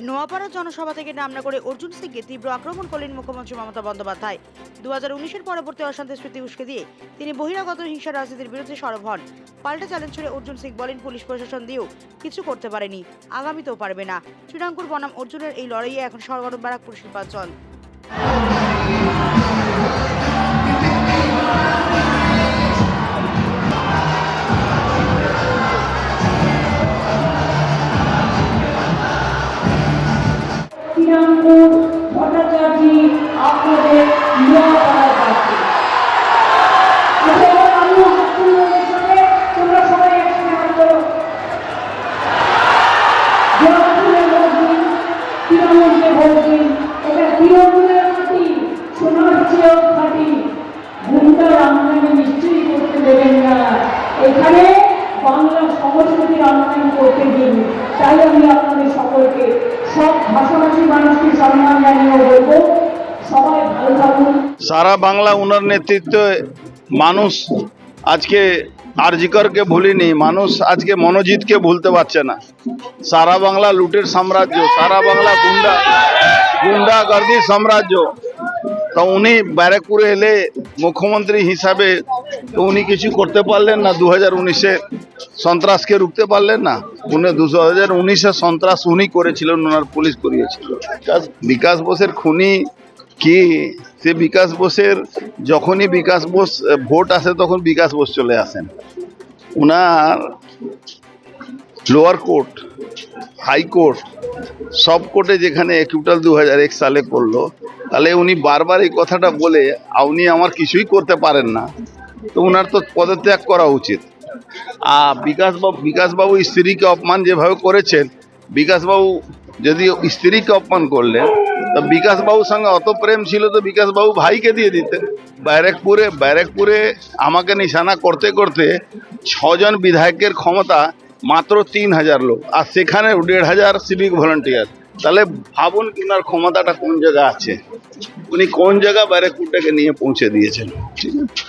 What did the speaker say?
নোয়াপাড়া জনসভা থেকে নাম না করে অর্জুন সিংকে তীব্র আক্রমণ করলেন মুখ্যমন্ত্রী মমতা বন্দ্যোপাধ্যায়। 2019-এর পরবর্তী অশান্তির স্মৃতি উস্কে দিয়ে তিনি বহিরাগত হিংসা রাজনীতির বিরুদ্ধে সরব হন। পাল্টা চ্যালেঞ্জ ছুড়ে অর্জুন সিং বলেন, পুলিশ প্রশাসন দিয়েও কিছু করতে পারেনি, আগামীতেও পারবে না। শ্রীরামপুর বনাম অর্জুনের এই লড়াইয়ে এখন সরগরম ব্যারাকপুর শিল্পাঞ্চল। এখানে বাংলা সংস্কৃতির উন্নয়ন করতে দিন। তাই আমি আপনাদের সকলকে, সব ভাষাভাষী মানুষকে সম্মান জানিয়ে বলবো, সবাই ভালো থাকুন। সারা বাংলা ওনার নেতৃত্বে মানুষ আজকে আরজিকরকে ভুলিনি, মানুষ আজকে মনোজিৎকে ভুলতে পারছে না। সারা বাংলা লুটের সাম্রাজ্য, সারা বাংলা গুন্ডাগর্দির সাম্রাজ্য। তো উনি ব্যারাকপুরে এলে মুখ্যমন্ত্রী হিসাবে তো উনি কিছু করতে পারলেন না। 2019-এ সন্ত্রাসকে রুখতে পারলেন না। উনি 2019-এ সন্ত্রাস উনি করেছিলেন, ওনার পুলিশ করিয়েছিল। বিকাশ বোসের খুনি কি, সে বিকাশ বোসের যখনই বিকাশ বোস ভোট আসে তখন বিকাশ বোস চলে আসেন। উনার লোয়ার কোর্ট, হাইকোর্ট, সব কোর্টে যেখানে অ্যাকিউটাল 2001 সালে করলো, তাহলে উনি বারবার এই কথাটা বলে উনি আমার কিছুই করতে পারেন না, তো উনার তো পদত্যাগ করা উচিত। আর বিকাশবাবু স্ত্রীকে অপমান যেভাবে করেছেন, বিকাশবাবু যদি স্ত্রীকে অপমান করলেন, তো বিকাশবাবুর সঙ্গে অত প্রেম ছিল তো বিকাশবাবু ভাইকে দিয়ে দিতেন। ব্যারাকপুরে আমাকে নিশানা করতে করতে 6 জন বিধায়কের ক্ষমতা মাত্র 3000 লোক, আর সেখানে 1500 সিভিক ভলান্টিয়ার। তাহলে ভাবুন ওনার ক্ষমতাটা কোন জায়গায় আছে, উনি কোন জায়গা ব্যারাকপুরটাকে নিয়ে পৌঁছে দিয়েছেন। ঠিক আছে।